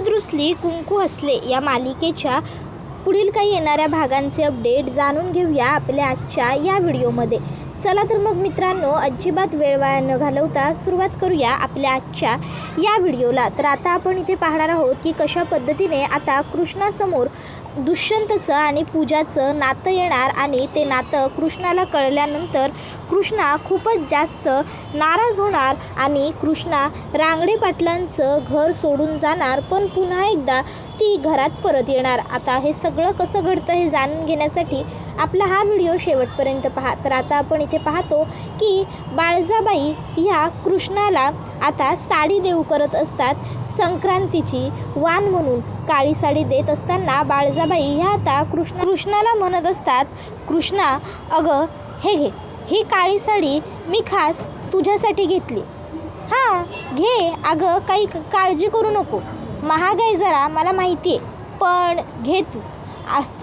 हळद रुसली कुंकू हसले या मालिकेच्या पुढील काही येणाऱ्या भागांचे अपडेट जाणून घेऊया आपल्या आजच्या या व्हिडिओमध्ये। चला तर मग मित्रांनो, अजिबात वेळ वाया न घालवता सुरुवात करूया आपल्या आजच्या या व्हिडिओला। तर आता आपण इथे पाहणार आहोत की कशा पद्धतीने आता कृष्णासमोर दुष्यंतचं आणि पूजाचं नातं येणार आणि ते नातं कृष्णाला कळल्यानंतर कृष्णा खूपच जास्त नाराज होणार आणि कृष्णा रांगडे पाटलांचं घर सोडून जाणार, पण पुन्हा एकदा ती घरात परत येणार। आता हे सगळं कसं घडतं हे जाणून घेण्यासाठी आपला हा व्हिडिओ शेवटपर्यंत पहा। तर आता आपण इथे पाहतो की बाळजाबाई ह्या कृष्णाला आता साडी देऊ करत असतात संक्रांतीची वाण म्हणून। काळी साडी देत असताना बाळजाबाई ह्या आता कृष्णाला म्हणत असतात, कृष्णा अगं हे घे, ही काळी साडी मी खास तुझ्यासाठी घेतली। हां घे अगं, काही काळजी करू नको, महाग आहे जरा मला माहिती आहे, पण घे तू।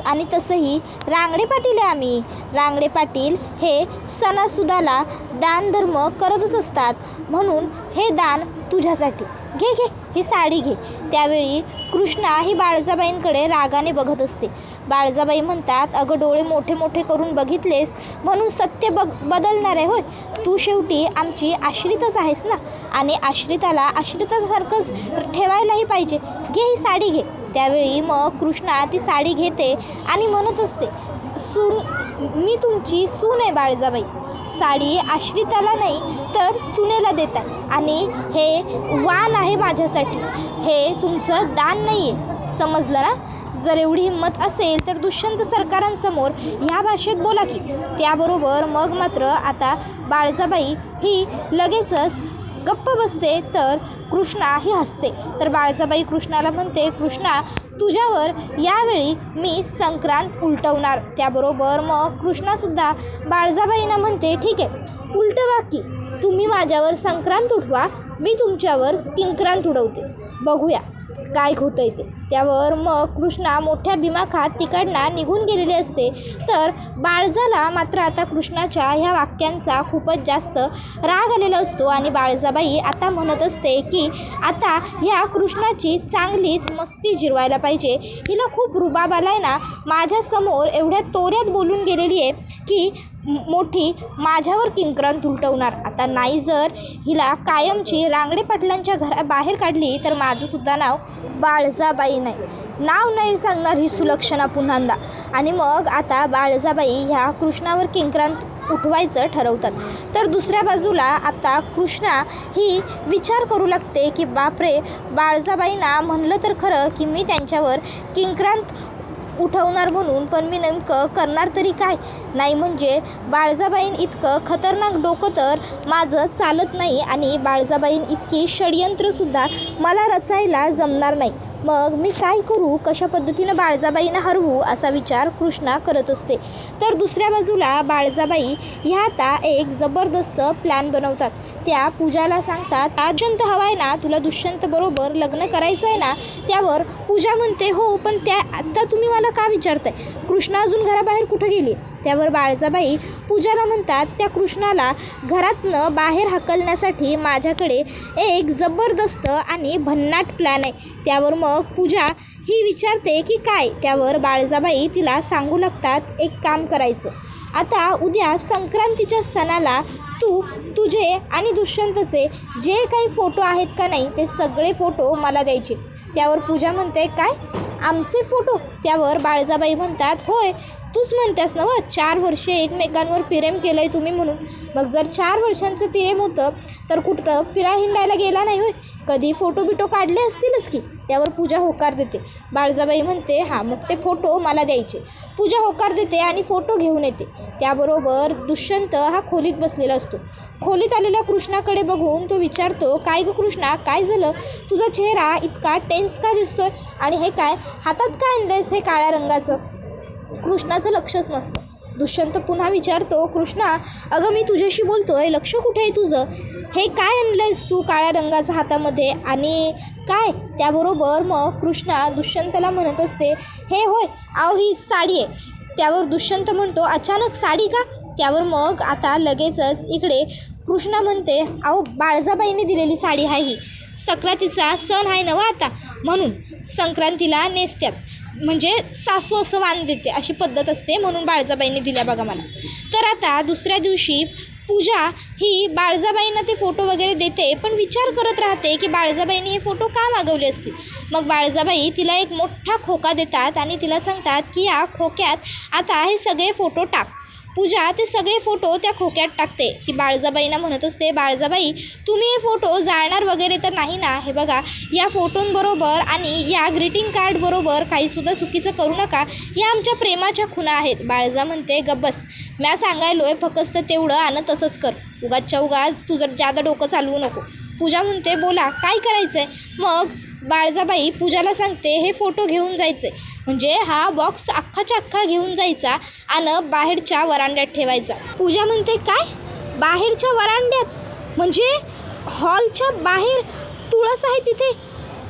आणि तसंही रांगडे पाटील आहे आम्ही, रांगडे पाटील हे सणासुदाला दानधर्म करतच असतात, म्हणून हे दान तुझ्यासाठी, घे घे ही साडी घे। त्यावेळी कृष्णा ही बाळजाबाईंकडे रागाने बघत असते। बाळजाबाई म्हणतात, अगं डोळे मोठे मोठे करून बघितलेस म्हणून सत्य बदलणार आहे होय? तू शेवटी आमची आश्रितच आहेस ना, आणि आश्रिताला आश्रितासारखंच ठेवायलाही पाहिजे, घे ही साडी घे। त्यावेळी मग कृष्णा ती साडी घेते आणि म्हणत असते, मी तुमची सून आहे बाळजाबाई, साडी आश्रिताला नाही तर सुनेला देत आहे, आणि हे वाण आहे माझ्यासाठी, हे तुमचं दान नाही आहे, समजलं ना? जर एवढी हिंमत असेल तर दुष्यंत सरकारांसमोर ह्या भाषेत बोला की। त्याबरोबर मग मात्र आता बाळजाबाई ही लगेचच गप्प बसते, तर कृष्णा ही हसते। तर बाळजाबाई कृष्णाला म्हणते, कृष्णा तुझ्यावर यावेळी मी संक्रांत उलटवणार। त्याबरोबर मग कृष्णासुद्धा बाळजाबाईंना म्हणते, ठीक आहे उलटवा की, तुम्ही माझ्यावर संक्रांत उठवा, मी तुमच्यावर किंक्रांत उडवते, बघूया काय होतंय ते। त्यावर मग कृष्णा मोठ्या भीमाखात तिकडनं निघून गेलेले असते। तर बाळजाला मात्र आता कृष्णाच्या ह्या वाक्यांचा खूपच जास्त राग आलेला असतो, आणि बाळजाबाई आता म्हणत असते की आता ह्या कृष्णाची चांगलीच मस्ती जिरवायला पाहिजे, हिला खूप रुबाब आलाय ना, माझ्यासमोर एवढ्या तोऱ्यात बोलून गेलेली आहे की मोठी माझ्यावर किंक्रांत उलटवणार। आता नाही जर हिला कायमची रांगडे पाटलांच्या घराबाहेर काढली तर माझंसुद्धा नाव बाळजाबाई नाही, नाव नाही सांगणार ही सुलक्षणा पुन्हांदा। आणि मग आता बाळजाबाई ह्या कृष्णावर किंक्रांत उठवायचं ठरवतात। तर दुसऱ्या बाजूला आता कृष्णा ही विचार करू लागते की बापरे, बाळजाबाईंना म्हणलं तर खरं की मी त्यांच्यावर किंक्रांत उठवणार म्हणून, पण मी नेमकं करणार तरी काय? नाही म्हणजे बाळजाबाईं इतकं खतरनाक डोकं तर माझं चालत नाही, आणि बाळजाबाईं इतकी षडयंत्रसुद्धा मला रचायला जमणार नाही, मग मी काय करू, कशा पद्धतीनं बाळजाबाईंना हरवू असा विचार कृष्णा करत असते। तर दुसऱ्या बाजूला बाळजाबाई ह्या आता एक जबरदस्त प्लॅन बनवतात। त्या पूजाला सांगतात, दुष्यंत हवा आहे ना तुला, दुष्यंत बरोबर लग्न करायचं आहे ना? त्यावर पूजा म्हणते, हो पण आता तुम्ही मला का विचारताय, कृष्णा अजून घराबाहेर कुठं गेली? त्यावर बाळजाबाई पूजाला म्हणतात, त्या कृष्णाला घरातनं बाहेर हाकलण्यासाठी माझ्याकडे एक जबरदस्त आणि भन्नाट प्लॅन आहे। त्यावर मग पूजा ही विचारते की काय? त्यावर बाळजाबाई तिला सांगू लागतात, एक काम करायचं, आता उद्या संक्रांतीच्या सणाला तू तुझे आणि दुष्यंतचे जे काही फोटो आहेत का नाही ते सगळे फोटो मला द्यायचे। त्यावर पूजा म्हणते, काय आमचे फोटो? त्यावर बाळजाबाई म्हणतात, होय तूच म्हणतेस ना 4 वर्षे एकमेकांवर प्रेम केलं आहे तुम्ही म्हणून, मग जर 4 वर्षांचं प्रेम होतं तर कुठं हिंडायला गेला नाही होय, कधी फोटो बिटो काढले असतीलच की? त्यावर पूजा होकार देते। बाळजाबाई म्हणते, हां मग ते फोटो मला द्यायचे। पूजा होकार देते आणि फोटो घेऊन येते। त्याबरोबर दुष्यंत हा खोलीत बसलेला असतो। खोलीत आलेल्या कृष्णाकडे बघून तो विचारतो, काय गं कृष्णा काय झालं, तुझा चेहरा इतका टेन्स का दिसतोय, आणि हे काय हातात काय आणलंयस हे काळ्या रंगाचं? कृष्णाचं लक्षच नसतं। दुष्यंत पुन्हा विचारतो, कृष्णा अगं मी तुझ्याशी बोलतोय, लक्ष कुठे आहे तुझं, हे काय आणलंयस तू काळ्या रंगाचं हातामध्ये, आणि काय? त्याबरोबर मग कृष्णा दुष्यंतला म्हणत असते, हे होय अहो ही साडी आहे। त्यावर दुष्यंत म्हणतो, अचानक साडी का? त्यावर मग आता लगेचच इकडे कृष्णा म्हणते, अहो बाळजाबाईंनी दिलेली साडी आहे ही, सक्रातीचा सण आहे नवा आता, म्हणून संक्रांतीला नेसत्यात, म्हणजे सासू असं वाण देते अशी पद्धत असते, म्हणून बाळजाबाईंनी दिल्या बघा मला. तर आता दुसऱ्या दिवशी पूजा ही बाळजाबाईंना ते फोटो वगैरे देते, पण विचार करत राहते की बाळजाबाईंनी हे फोटो का मागवले असतील. मग बाळजाबाई तिला एक मोठा खोका देतात आणि तिला सांगतात की या खोक्यात आता हे सगळे फोटो टाक. पूजा ते सगळे फोटो त्या खोक्यात टाकते. ती बाळजाबाईंना म्हणत असते, बाळजाबाई तुम्ही हे फोटो जाळणार वगैरे तर नाही ना. हे बघा, या फोटोंबरोबर आणि या ग्रीटिंग कार्डबरोबर काहीसुद्धा चुकीचं करू नका, या आमच्या प्रेमाच्या खुणा आहेत. बाळजा म्हणते, गब्बस, म्या सांगायलोय फक्त तेवढं आणि तसंच कर, उगाचच्या उगाच तू जर जादा डोकं चालवू नको. पूजा म्हणते, बोला काय करायचं आहे. मग बाळजाबाई पूजाला सांगते, हे फोटो घेऊन जायचे, म्हणजे हा बॉक्स अख्खाच्या अख्खा घेऊन जायचा आणि बाहेरच्या वरांड्यात ठेवायचा. पूजा म्हणते, काय बाहेरच्या वरांड्यात, म्हणजे हॉलच्या बाहेर तुळस आहे तिथे?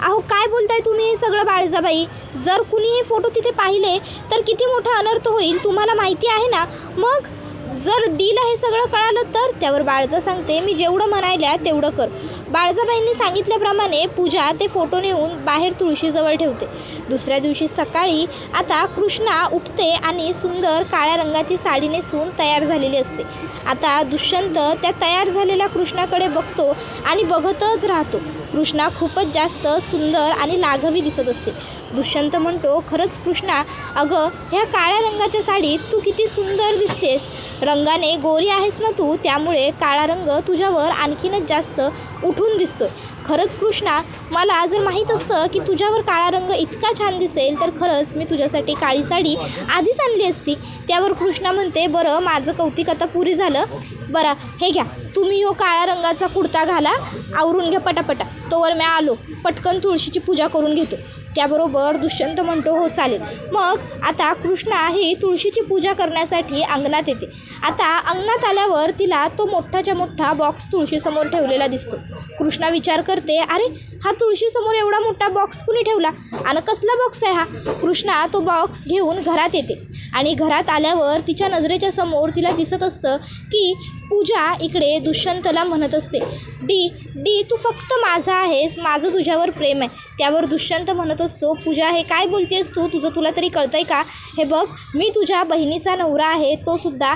अहो काय बोलताय तुम्ही हे सगळं बाळजाबाई, जर कुणी हे फोटो तिथे पाहिले तर किती मोठा अनर्थ होईल, तुम्हाला माहिती आहे ना. मग जर डीला हे सगळं कळालं तर? त्यावर बाळजा सांगते, मी जेवढं म्हणायला तेवढं कर. बाळजाबाईंनी सांगितल्याप्रमाणे पूजा ते फोटो नेऊन बाहेर तुळशीजवळ ठेवते. दुसऱ्या दिवशी सकाळी आता कृष्णा उठते आणि सुंदर काळ्या रंगाची साडी नेसून तयार झालेली असते. आता दुष्यंत त्या तयार झालेल्या कृष्णाकडे बघतो आणि बघतच राहतो. कृष्णा खूपच जास्त सुंदर आणि लाघवी दिसत असते. दुष्यंत म्हणतो, खरंच कृष्णा, अगं ह्या काळ्या रंगाच्या साडीत तू किती सुंदर दिसतेस. रंगाने गोरी आहेस ना तू, त्यामुळे काळा रंग तुझ्यावर आणखीनच जास्त उठून दिसतोय. खरंच कृष्णा, मला जर माहीत असतं की तुझ्यावर काळा रंग इतका छान दिसेल तर खरंच मी तुझ्यासाठी काळी साडी आधीच आणली असती. त्यावर कृष्णा म्हणते, बरं माझं कौतिक आता पुरी झालं, बरं हे घ्या, तुम्ही हो काळ्या रंगाचा कुर्ता घाला, आवरून घ्या पटापटा, तोवर मी आलो, पटकन तुळशीची पूजा करून घेतो. त्याबरोबर दुष्यंत म्हणतो, हो चालेल. मग आता कृष्णा ही तुळशीची पूजा करण्यासाठी अंगणात येते. आता अंगणात आल्यावर तिला तो मोठाच्या मोठा बॉक्स तुळशीसमोर ठेवलेला दिसतो. कृष्णा विचार करते, अरे हा तुळशीसमोर एवढा मोठा बॉक्स कुणी ठेवला आणि कसला बॉक्स आहे हा. कृष्णा तो बॉक्स घेऊन घरात येते आणि घरात आल्यावर तिच्या नजरेच्या समोर तिला दिसत असतं की पूजा इकडे दुष्यंतला म्हणत असते, डी तू फक्त माझा आहेस, माझं तुझ्यावर प्रेम आहे. त्यावर दुष्यंत म्हणत असतो, पूजा हे काय बोलतेस तू, तुला तरी कळतंय का. हे बघ, मी तुझ्या बहिणीचा नवरा आहे, तो सुद्धा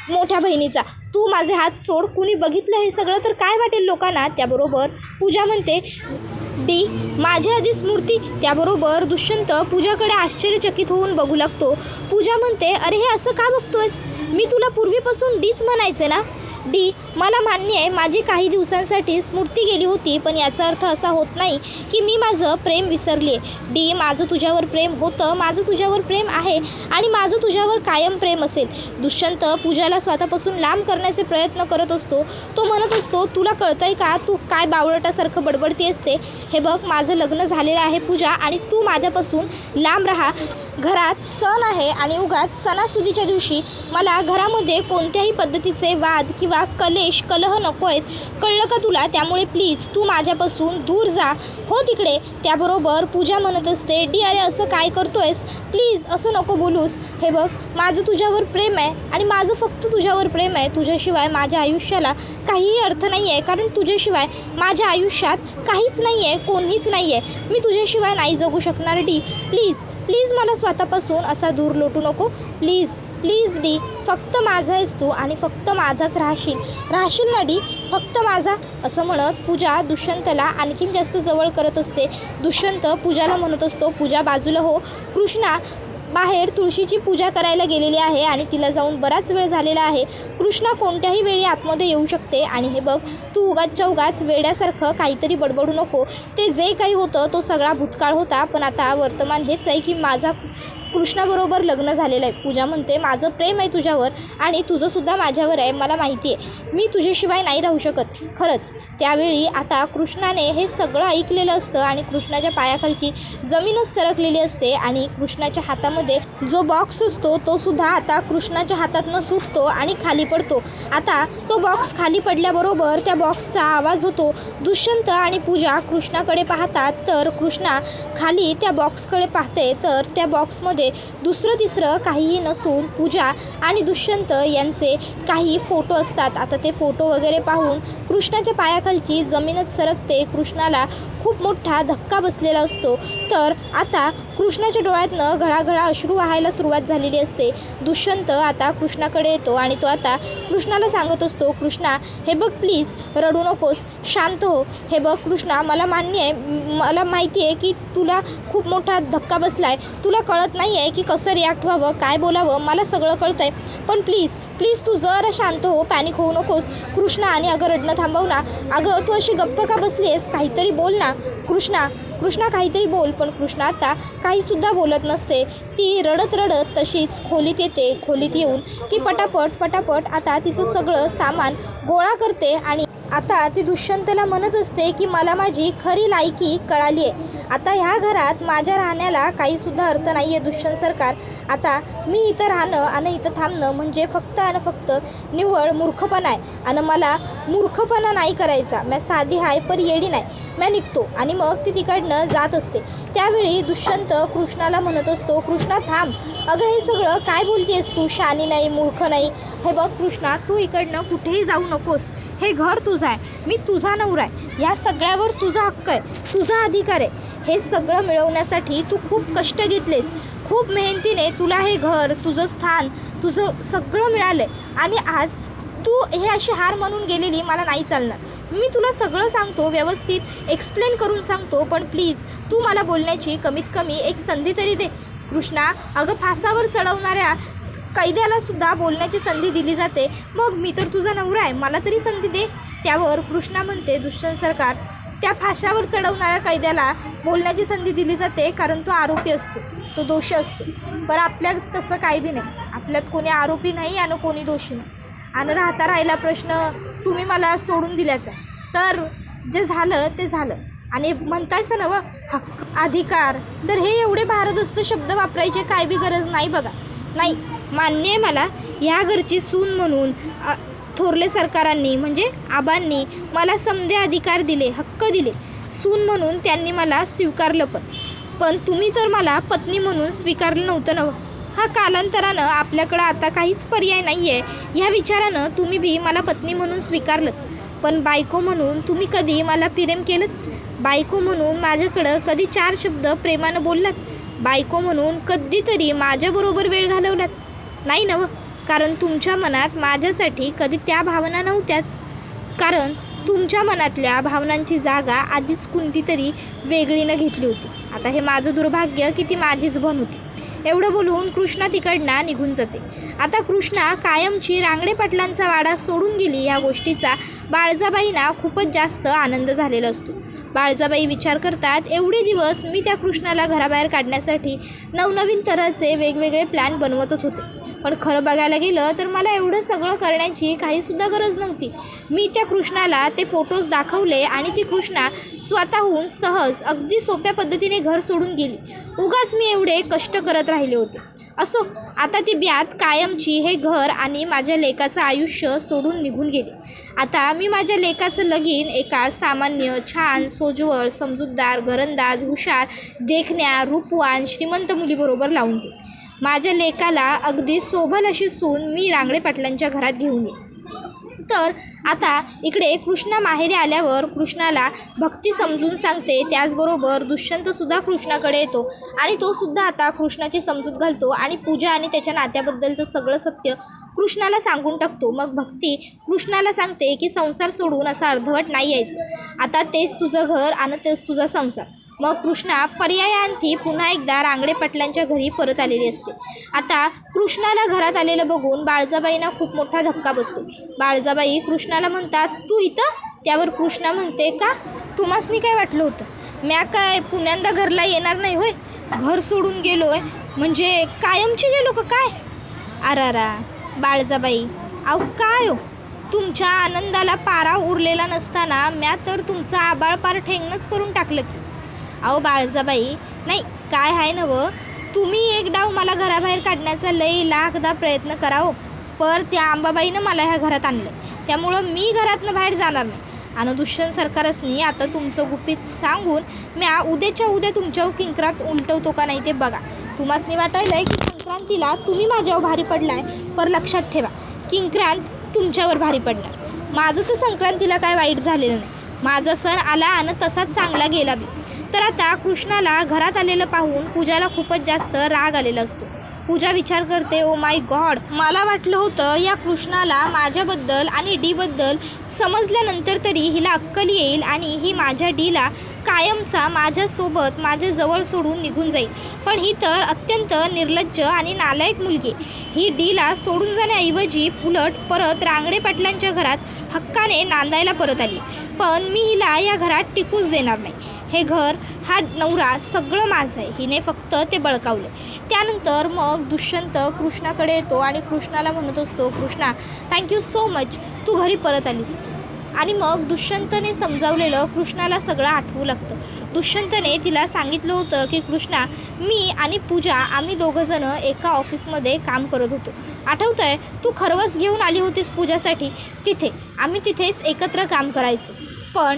मोठ्या बहिणीचा. तू माझे हात सोड, कुणी बघितलं हे सगळं तर काय वाटेल लोकांना. त्याबरोबर पूजा म्हणते, डी माझ्या आधी स्मृती. त्याबरोबर दुष्यंत पूजाकडे आश्चर्यचकित होऊन बघू लागतो. पूजा म्हणते, अरे हे असं का बघतोयस, मी तुला पूर्वीपासून डीच म्हणायचे ना. डी मला मान्य आहे, माझी काही दिवसांसाठी स्मृती गेली होती, पण याचा अर्थ असा होत नाही की मी माझं प्रेम विसरली आहे. डी माझं तुझ्यावर प्रेम होतं, माझं तुझ्यावर प्रेम आहे आणि माझं तुझ्यावर कायम प्रेम असेल. दुष्यंत पूजाला स्वतःपासून लांब करण्याचे प्रयत्न करत असतो. तो म्हणत असतो, तुला कळतंय का, तू काय बावळटासारखं बडबडती असते. हे बघ, माझं लग्न झालेलं आहे पूजा, आणि तू माझ्यापासून लांब राहा. घरात सण आहे आणि उगाच सणासुदीच्या दिवशी मला घरामध्ये कोणत्याही पद्धतीचे वाद किंवा कलह नको आहेत, कळलं का तुला. त्यामुळे प्लीज तू माझ्यापासून दूर जा, हो तिकडे. त्याबरोबर पूजा म्हणत असते, डी अरे असं काय करतोयस, प्लीज असं नको बोलूस. हे बघ, माझं तुझ्यावर प्रेम आहे आणि माझं फक्त तुझ्यावर प्रेम आहे. तुझ्याशिवाय माझ्या आयुष्याला काहीही अर्थ नाही आहे, कारण तुझ्याशिवाय माझ्या आयुष्यात काहीच नाही आहे, कोणीच नाही आहे. मी तुझ्याशिवाय नाही जगू शकणार डी. प्लीज मला स्वतःपासून असा दूर लोटू नको, प्लीज डी. फक्त माझा आहेस तू आणि फक्त माझाच राहशील ना डी, फक्त माझा. असं म्हणत पूजा दुष्यंतला आणखीन जास्त जवळ करत असते. दुष्यंत पूजाला म्हणत असतो, पूजा बाजूला हो, कृष्णा बाहेर तुळशीची पूजा करायला गेलेली आहे आणि तिला जाऊन बराच वेळ झालेला आहे. कृष्णा कोणत्याही वेळी आतमध्ये येऊ शकते. आणि हे बघ, तू उगाचच्या उगाच वेड्यासारखं काहीतरी बडबडू नको. ते जे काही होतं तो सगळा भूतकाळ होता, पण आता वर्तमान हेच आहे की माझा कृष्णाबरोबर लग्न झालेलं आहे. पूजा म्हणते, माझं प्रेम आहे तुझ्यावर आणि तुझंसुद्धा माझ्यावर आहे, मला माहिती आहे, मी तुझ्याशिवाय नाही राहू शकत खरंच. त्यावेळी आता कृष्णाने हे सगळं ऐकलेलं असतं आणि कृष्णाच्या पायाखालची जमीनच सरकलेली असते आणि कृष्णाच्या हातामध्ये जो बॉक्स असतो तो सुद्धा आता कृष्णाच्या हातातनं सुटतो आणि खाली पडतो. आता तो बॉक्स खाली पडल्याबरोबर त्या बॉक्सचा आवाज होतो. दुष्यंत आणि पूजा कृष्णाकडे पाहतात तर कृष्णा खाली त्या बॉक्सकडे पाहते, तर त्या बॉक्समध्ये दुसरं तिसरं काहीही नसून पूजा आणि दुष्यंत यांचे काही फोटो असतात. आता ते फोटो वगैरे पाहून कृष्णाच्या पायाखालची जमीनच सरकते. कृष्णाला खूप मोठा धक्का बसलेला असतो. तर आता कृष्णाच्या डोळ्यातनं घळाघळा अश्रू वाहायला सुरुवात झालेली असते. दुष्यंत आता कृष्णाकडे येतो आणि तो आता कृष्णाला सांगत असतो, कृष्णा हे बघ प्लीज रडू नकोस, शांत हो. हे बघ कृष्णा, मला मान्य आहे, मला माहिती आहे की तुला खूप मोठा धक्का बसला आहे, तुला कळत नाही आहे की कसं रिॲक्ट व्हावं, काय बोलावं, मला सगळं कळतं आहे, पण प्लीज तू जरा शांत हो, पॅनिक होऊ नकोस. कृष्णा आणि अगं रडणं थांबव ना, अगं तू अशी गप्प का बसली आहेस, काहीतरी बोल ना. कृष्णा काहीतरी बोल. पण कृष्णा आता काहीसुद्धा बोलत नसते. ती रडत तशीच खोलीत येते. खोलीत येऊन ती पटापट आता तिचं सगळं सामान गोळा करते आणि आता ती दुष्यंतला म्हणत असते की मला माझी खरी लायकी कळाली आहे. आता ह्या घरात माझ्या राहण्याला काहीसुद्धा अर्थ नाही आहे दुष्यंत सरकार. आता मी इथं राहणं आणि इथं थांबणं म्हणजे फक्त निव्वळ मूर्खपणा आहे आणि मला मूर्खपणा नाही करायचा. मी साधी आहे पर येडी नाही. मी निघतो आणि मग ती तिकडनं जात असते. त्यावेळी दुष्यंत कृष्णाला म्हणत असतो, कृष्णा थांब, अगं हे सगळं काय बोलतेस तू, शहाणी नाही, मूर्ख नाही. हे बघ कृष्णा, तू इकडनं कुठेही जाऊ नकोस, हे घर तुझं आहे, मी तुझा नवरा आहे, या सगळ्यावर तुझा हक्क आहे, तुझा अधिकार आहे. हे सगळं मिळवण्यासाठी तू खूप कष्ट घेतलेस, खूप मेहनतीने तुला हे घर, तुझं स्थान, तुझं सगळं मिळालं आहे आणि आज तू हे अशी हार म्हणून गेलेली मला नाही चालणार. मी तुला सगळं सांगतो, व्यवस्थित एक्सप्लेन करून सांगतो, पण प्लीज तू मला बोलण्याची कमीत कमी एक संधी तरी दे. कृष्णा, अगं फासावर चढवणाऱ्या कैद्यालासुद्धा बोलण्याची संधी दिली जाते, मग मी तर तुझा नवरा आहे, मला तरी संधी दे. त्यावर कृष्णा म्हणते, दुष्यंत सरकार, त्या फाशावर चढवणाऱ्या कैद्याला बोलण्याची संधी दिली जाते कारण तो आरोपी असतो, तो दोषी असतो. पण आपल्यात तसं काही बी नाही. आपल्यात कोणी आरोपी नाही आणि कोणी दोषी नाही. आणि राहिला प्रश्न तुम्ही मला सोडून दिल्याचा, तर जे झालं ते झालं. आणि म्हणतायचं ना हक्क, अधिकार, तर हे एवढे भारदस्त शब्द वापरायचे काय बी गरज नाही बघा. नाही, मान्य आहे मला, ह्या घरची सून म्हणून थोरले सरकारांनी म्हणजे आबांनी मला समधे अधिकार दिले, हक्क दिले. सून म्हणून त्यांनी मला स्वीकारलं, पण तुम्ही तर मला पत्नी म्हणून स्वीकारलं नव्हतं ना. हा कालांतरानं आपल्याकडं आता काहीच पर्याय नाही आहे ह्या विचारानं तुम्ही बी मला पत्नी म्हणून स्वीकारलं. पण बायको म्हणून तुम्ही कधी मला प्रेम केलं? बायको म्हणून माझ्याकडं कधी 4 शब्द प्रेमानं बोललात? बायको म्हणून कधीतरी माझ्याबरोबर वेळ घालवलात? नाही नव, कारण तुमच्या मनात माझ्यासाठी कधी त्या भावना नव्हत्याच. कारण तुमच्या मनातल्या भावनांची जागा आधीच कोणतीतरी वेगळीनं घेतली होती. आता हे माझं दुर्भाग्य की ती माझीच बन होती. एवढं बोलून कृष्णा तिकडनं निघून जाते. आता कृष्णा कायमची रांगडे पाटलांचा वाडा सोडून गेली ह्या गोष्टीचा बाळजाबाईंना खूपच जास्त आनंद झालेला असतो. बाळजाबाई विचार करतात, एवढे दिवस मी त्या कृष्णाला घराबाहेर काढण्यासाठी नवनवीन तऱ्हेचे वेगवेगळे प्लॅन बनवतच होते, पण खरं बघायला गेलं तर मला एवढं सगळं करण्याची काहीसुद्धा गरज नव्हती. मी त्या कृष्णाला ते फोटोज दाखवले आणि ती कृष्णा स्वतःहून सहज अगदी सोप्या पद्धतीने घर सोडून गेली. उगाच मी एवढे कष्ट करत राहिले होते. असो, आता ती ब्यात कायमची हे घर आणि माझ्या लेकाचं आयुष्य सोडून निघून गेले. आता मी माझ्या लेकाचं लगीन एका सामान्य, छान, सोज्वळ, समजूतदार, घरंदाज, हुशार, देखण्या, रूपवान, श्रीमंत मुलीबरोबर लावून दे. माझ्या लेकाला अगदी शोभल अशी सून मी रांगडे पाटलांच्या घरात घेऊन ये. तर आता इकडे कृष्णा माहेरी आल्यावर कृष्णाला भक्ती समजून सांगते. त्याचबरोबर दुष्यंतसुद्धा कृष्णाकडे येतो आणि तोसुद्धा आता कृष्णाची समजूत घालतो आणि पूजा आणि त्याच्या नात्याबद्दलचं सगळं सत्य कृष्णाला सांगून टाकतो. मग भक्ती कृष्णाला सांगते की संसार सोडून असं अर्धवट नाही यायचं. आता तेच तुझं घर आणि तेच तुझा संसार. मग कृष्णा पर्यायांती पुन्हा एकदा रांगडे पाटलांच्या घरी परत आलेली असते. आता कृष्णाला घरात आलेलं बघून बाळजाबाईंना खूप मोठा धक्का बसतो. बाळजाबाई कृष्णाला म्हणतात, तू इथं? त्यावर कृष्णा म्हणते, का तुम्हासनी काय वाटलं होतं म्या काय पुण्यांदा घरला येणार नाही होय? घर सोडून गेलो आहे म्हणजे कायमची गेलो का काय? अरारा बाळजाबाई, अहो काय हो, तुमच्या आनंदाला पारा उरलेला नसताना म्या तर तुमचं आबाळ पार ठेंगणंच करून टाकलं की. अहो बाळजाबाई, नाही काय आहे नवं, तुम्ही एक डाव मला घराबाहेर काढण्याचा लई लाखदा प्रयत्न करावं, पर त्या अंबाबाईनं मला ह्या घरात आणलं, त्यामुळं मी घरातनं बाहेर जाणार नाही. आणि दुष्यंत सरकारसनी आता तुमचं गुपित सांगून म्या उद्याच्या उद्या तुमच्यावर किंक्रांत उलटवतो का नाही ते बघा. तुम्हासनी वाटायलं आहे की संक्रांतीला तुम्ही माझ्यावर भारी पडलाय, पर लक्षात ठेवा किंक्रांत तुमच्यावर भारी पडणार. माझं तर संक्रांतीला काय वाईट झालेलं नाही, माझा सण आला आणि तसाच चांगला गेला बी. तर आता कृष्णाला घरात आलेलं पाहून पूजाला खूपच जास्त राग आलेला असतो. पूजा विचार करते, ओ माय गॉड, मला वाटलं होतं या कृष्णाला माझ्याबद्दल आणि डीबद्दल समजल्यानंतर तरी हिला अक्कल येईल आणि ही माझ्या डीला कायमचा माझ्यासोबत माझ्या जवळ सोडून निघून जाईल. पण ही तर अत्यंत निर्लज्ज आणि नालायक मुलगी. ही डीला सोडून जाण्याऐवजी उलट परत रांगडे पाटलांच्या घरात हक्काने नांदायला परत आली. पण मी हिला या घरात टिकूच देणार नाही. हे घर, हा नवरा सगळं माझं आहे. हिने फक्त ते बळकावलं. त्यानंतर मग दुष्यंत कृष्णाकडे येतो आणि कृष्णाला म्हणत असतो, कृष्णा, थँक्यू सो मच, तू घरी परत आलीस. आणि मग दुष्यंतने समजावलेलं कृष्णाला सगळं आठवू लागतं. दुष्यंतने तिला सांगितलं होतं की कृष्णा, मी आणि पूजा आम्ही दोघंजणं एका ऑफिसमध्ये काम करत होतो. आठवतं आहे, तू खरवस घेऊन आली होतीस पूजासाठी. आम्ही तिथेच एकत्र काम करायचो. पण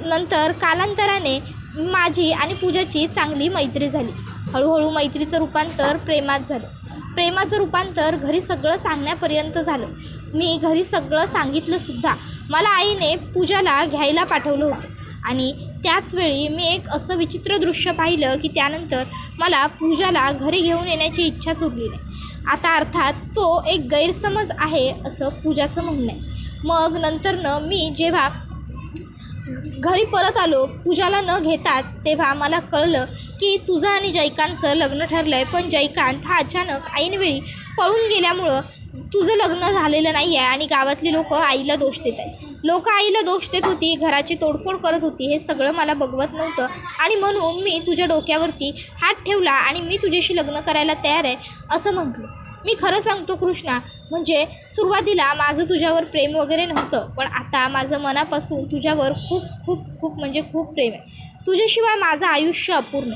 नंतर कालांतराने माझी आणि पूजाची चांगली मैत्री झाली. हळूहळू मैत्रीचं रूपांतर प्रेमात झालं. प्रेमाचं रूपांतर घरी सगळं सांगण्यापर्यंत झालं. मी घरी सगळं सांगितलंसुद्धा. मला आईने पूजाला घ्यायला पाठवलं होतं आणि त्याचवेळी मी एक असं विचित्र दृश्य पाहिलं की त्यानंतर मला पूजाला घरी घेऊन येण्याची इच्छाच उरली नाही. आता अर्थात तो एक गैरसमज आहे असं पूजाचं म्हणणं आहे. मग नंतरनं मी जेव्हा घरी परत आलो पूजाला न घेताच, तेव्हा मला कळलं की तुझं आणि जयकांतचं लग्न ठरलं आहे. पण जयकांत हा अचानक ऐनवेळी पळून गेल्यामुळं तुझं लग्न झालेलं नाही आहे आणि गावातली लोक आईला दोष देत आहेत. लोक आईला दोष देत होती, घराची तोडफोड करत होती. हे सगळं मला बघवत नव्हतं आणि म्हणून मी तुझ्या डोक्यावरती हात ठेवला आणि मी तुझ्याशी लग्न करायला तयार आहे असं म्हटलं. मी खरं सांगतो कृष्णा, म्हणजे सुरुवातीला माझं तुझ्यावर प्रेम वगैरे नव्हतं, पण आता माझं मनापासून तुझ्यावर खूप खूप खूप म्हणजे खूप प्रेम आहे. तुझ्याशिवाय माझं आयुष्य अपूर्ण.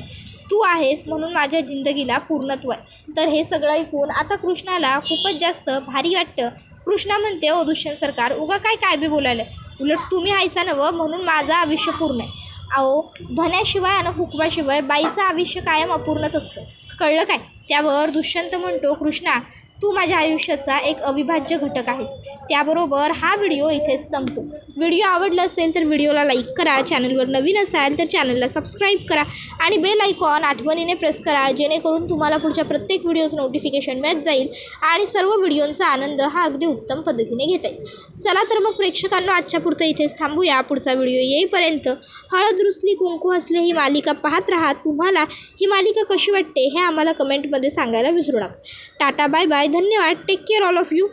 तू आहेस म्हणून माझ्या जिंदगीला पूर्णत्व आहे. तर हे सगळं ऐकून आता कृष्णाला खूपच जास्त भारी वाटतं. कृष्णा म्हणते, ओ दुष्यंत सरकार, उगा काय बी बोलायला, उलट तुम्ही हायसा नवं म्हणून माझं आयुष्य पूर्ण आहे. अहो, धन्याशिवाय आणि हुकवाशिवाय बाईचं आयुष्य कायम अपूर्णच असतं, कळलं काय? त्यावर दुष्यंत म्हणतो, कृष्णा, तू माझ्या आयुष्याचा एक अविभाज्य घटक आहेस. त्याबरोबर हा व्हिडिओ इथेच संपतो. व्हिडिओ आवडला असेल तर व्हिडिओला लाईक करा, चॅनलवर नवीन असाल तर चॅनलला सबस्क्राईब करा आणि बेल आयकॉन आठवणीने प्रेस करा, जेणेकरून तुम्हाला पुढच्या प्रत्येक व्हिडिओचं नोटिफिकेशन मिळत जाईल आणि सर्व व्हिडिओंचा आनंद हा अगदी उत्तम पद्धतीने घेता येईल. चला तर मग प्रेक्षकांना आजच्या पुरतं इथेच थांबूया. पुढचा व्हिडिओ येईपर्यंत हळद रुसली कुंकू हसले ही मालिका पाहत राहा. तुम्हाला ही मालिका कशी वाटते हे आम्हाला कमेंटमध्ये सांगायला विसरू नका. टाटा, बाय बाय, धन्यवाद, take care all of you.